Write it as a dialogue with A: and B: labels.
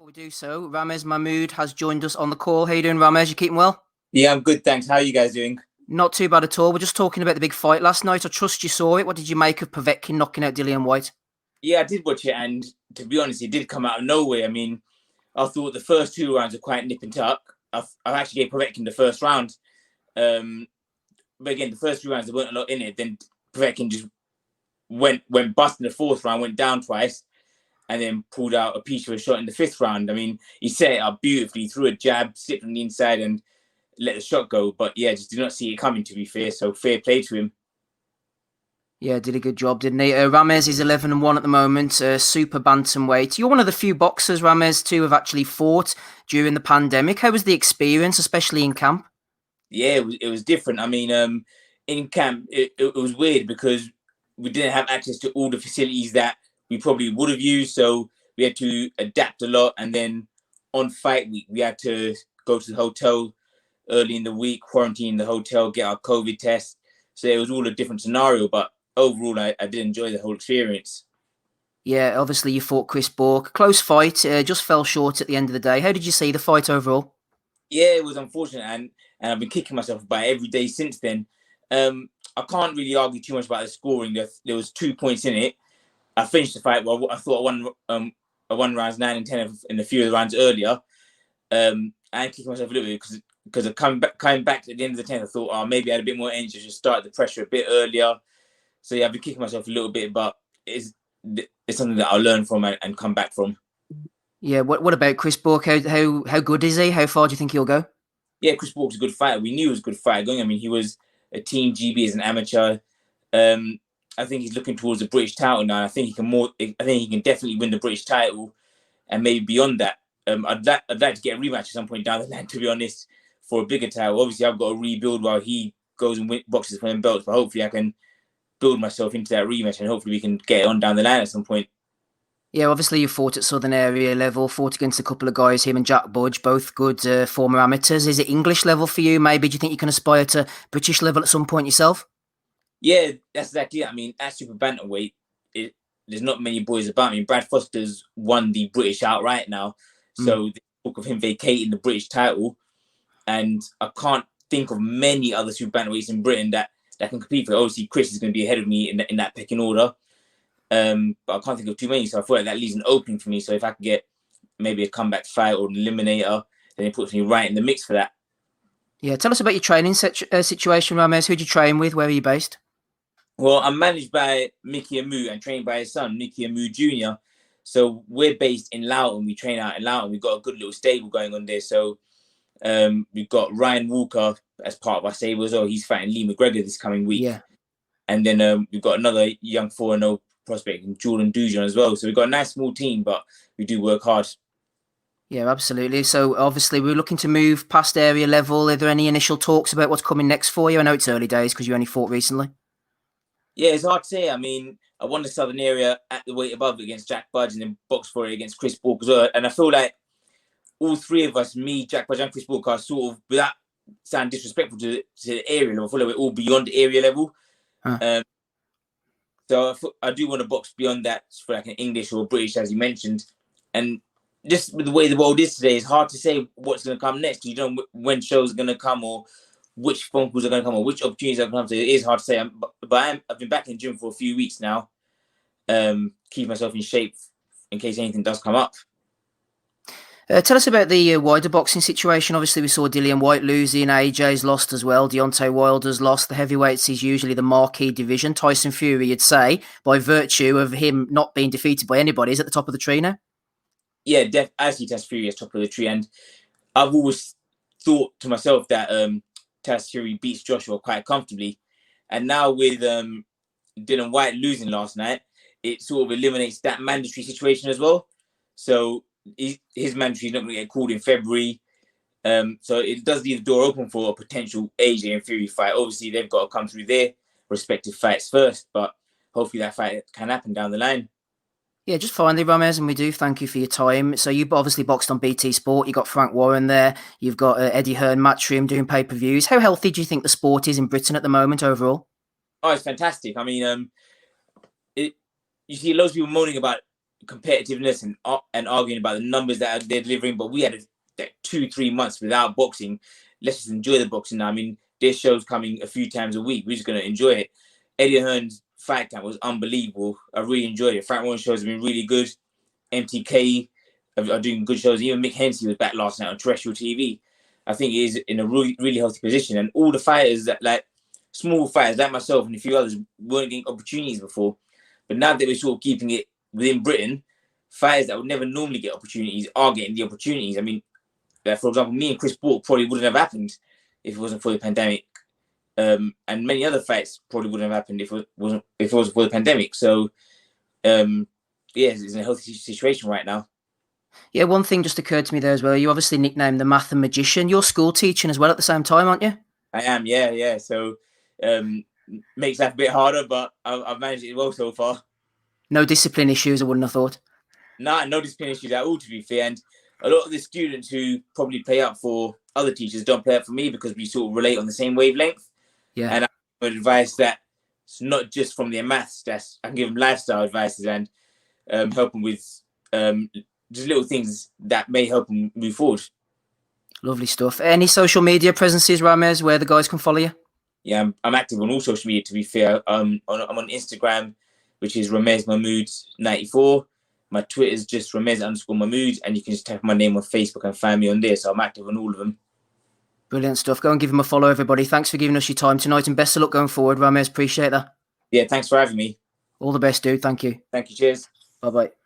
A: We do so. Ramez Mahmood has joined us on the call. How you doing, Ramez? You keeping well?
B: Yeah, I'm good, thanks. How are you guys doing?
A: Not too bad at all. We're just talking about the big fight last night. I trust you saw it. What did you make of Povetkin knocking out Dillian White?
B: Yeah, I did watch it, and to be honest, it did come out of nowhere. I mean, I thought the first two rounds were quite nip and tuck. I actually gave Povetkin the first round, um, but again, the first two rounds there weren't a lot in it. Then Povetkin just went bust in the fourth round, went down twice, and then pulled out a piece of a shot in the fifth round. I mean, he set it up beautifully, threw a jab, slipped on the inside, and let the shot go. But yeah, just did not see it coming. To be fair, so fair play to him.
A: Yeah, did a good job, didn't he? Ramez is 11-1 at the moment, super bantamweight. You're one of the few boxers, Ramez, to have actually fought during the pandemic. How was the experience, especially in camp?
B: Yeah, it was different. I mean, in camp, it was weird because we didn't have access to all the facilities that we probably would have used. So we had to adapt a lot. And then on fight week, we had to go to the hotel early in the week, quarantine in the hotel, get our COVID test. So it was all a different scenario. But overall, I did enjoy the whole experience.
A: Yeah, obviously you fought Chris Bork. Close fight, just fell short at the end of the day. How did you see the fight overall?
B: Yeah, it was unfortunate, and I've been kicking myself about every day since then. I can't really argue too much about the scoring. There was 2 points in it. I finished the fight. Well, I thought I won rounds 9 and 10 in a few of the rounds earlier. And kicking myself a little bit because I coming back at the end of the 10th, I thought, oh, maybe I had a bit more energy, just started the pressure a bit earlier. So yeah, I've been kicking myself a little bit, but it's something that I'll learn from and come back from.
A: Yeah, what about Chris Bork? How good is he? How far do you think he'll go?
B: Yeah, Chris Bork's a good fighter. We knew he was a good fighter going. I mean, he was a Team GB as an amateur. I think he's looking towards the British title now. I think he can more. I think he can definitely win the British title, and maybe beyond that. I'd like to get a rematch at some point down the line, to be honest, for a bigger title. Obviously, I've got to rebuild while he goes and boxes for them belts, but hopefully, I can build myself into that rematch, and hopefully, we can get it on down the line at some point.
A: Yeah, obviously you fought at Southern area level, fought against a couple of guys, him and Jack Budge, both good former amateurs. Is it English level for you, maybe? Do you think you can aspire to British level at some point yourself?
B: Yeah, that's exactly it. I mean, at super bantamweight, there's not many boys about. I mean, Brad Foster's won the British outright now, so the talk of him vacating the British title, and I can't think of many other super bantamweights in Britain that can compete for it. Obviously, Chris is going to be ahead of me in that pecking order, but I can't think of too many. So I feel like that leaves an opening for me. So if I can get maybe a comeback fight or an eliminator, then it puts me right in the mix for that.
A: Yeah, tell us about your training situation, Ramez. Who do you train with? Where are you based?
B: Well, I'm managed by Mickey Amu and trained by his son, Mickey Amu Jr. So we're based in Loughton. We train out in Loughton. We've got a good little stable going on there. So we've got Ryan Walker as part of our stable as well. He's fighting Lee McGregor this coming week.
A: Yeah.
B: And then we've got another young 4-0 prospect, Jordan Dujon as well. So we've got a nice small team, but we do work hard.
A: Yeah, absolutely. So obviously we're looking to move past area level. Are there any initial talks about what's coming next for you? I know it's early days because you only fought recently.
B: Yeah, it's hard to say. I mean, I won the Southern area at the weight above against Jack Budge and then boxed for it against Chris Bork as well. And I feel like all three of us, me, Jack Budge and Chris Bork, are sort of, without sound disrespectful to the area level, I feel like we're all beyond area level.
A: Huh.
B: So I do want to box beyond that for like an English or British, as you mentioned. And just with the way the world is today, it's hard to say what's going to come next. You don't know when shows are going to come or which phone calls are going to come or which opportunities are going to come. So it is hard to say. But I've been back in the gym for a few weeks now, keep myself in shape in case anything does come up.
A: Tell us about the wider boxing situation. Obviously, we saw Dillian White losing. AJ's lost as well. Deontay Wilder's lost. The heavyweights is usually the marquee division. Tyson Fury, you'd say, by virtue of him not being defeated by anybody, is at the top of the tree now.
B: Yeah, I see Tyson Fury as top of the tree. And I've always thought to myself that Tyson Fury beats Joshua quite comfortably. And now with Dillian White losing last night, it sort of eliminates that mandatory situation as well. So his mandatory is not going to get called in February. So it does leave the door open for a potential AJ and Fury fight. Obviously, they've got to come through their respective fights first, but hopefully that fight can happen down the line.
A: Yeah, just finally, Ramez, and we do thank you for your time. So you obviously boxed on BT Sport. You got Frank Warren there. You've got Eddie Hearn, Matchroom doing pay-per-views. How healthy do you think the sport is in Britain at the moment overall?
B: Oh, it's fantastic. I mean, you see loads of people moaning about competitiveness and arguing about the numbers that they're delivering. But we had like 2-3 months without boxing. Let's just enjoy the boxing now. I mean, this show's coming a few times a week. We're just gonna enjoy it. Eddie Hearn's fight camp was unbelievable. I really enjoyed it. Frank Warren shows have been really good. MTK are doing good shows. Even Mick Hensey was back last night on terrestrial TV. I think he is in a really, really healthy position. And all the fighters that, like small fighters like myself and a few others, weren't getting opportunities before. But now that we're sort of keeping it within Britain, fighters that would never normally get opportunities are getting the opportunities. I mean, for example, me and Chris Bork probably wouldn't have happened if it wasn't for the pandemic. And many other fights probably wouldn't have happened if it wasn't for the pandemic. So, it's in a healthy situation right now.
A: Yeah, one thing just occurred to me there as well. You obviously nicknamed the Math and Magician. You're school teaching as well at the same time, aren't you?
B: I am, yeah. So, makes that a bit harder, but I've managed it well so far.
A: No discipline issues, I wouldn't have thought.
B: No discipline issues at all, to be fair. And a lot of the students who probably play up for other teachers don't play up for me because we sort of relate on the same wavelength.
A: Yeah.
B: And I give advice that it's not just from their maths. I can give them lifestyle advices and help them with just little things that may help them move forward.
A: Lovely stuff. Any social media presences, Ramez, where the guys can follow you?
B: Yeah, I'm active on all social media, to be fair. I'm on Instagram, which is Ramez Mahmood 94. My Twitter is just Ramez_Mahmood, and you can just type my name on Facebook and find me on there. So I'm active on all of them.
A: Brilliant stuff. Go and give him a follow, everybody. Thanks for giving us your time tonight, and best of luck going forward, Ramez. Appreciate that.
B: Yeah, thanks for having me.
A: All the best, dude. Thank you.
B: Thank you. Cheers.
A: Bye-bye.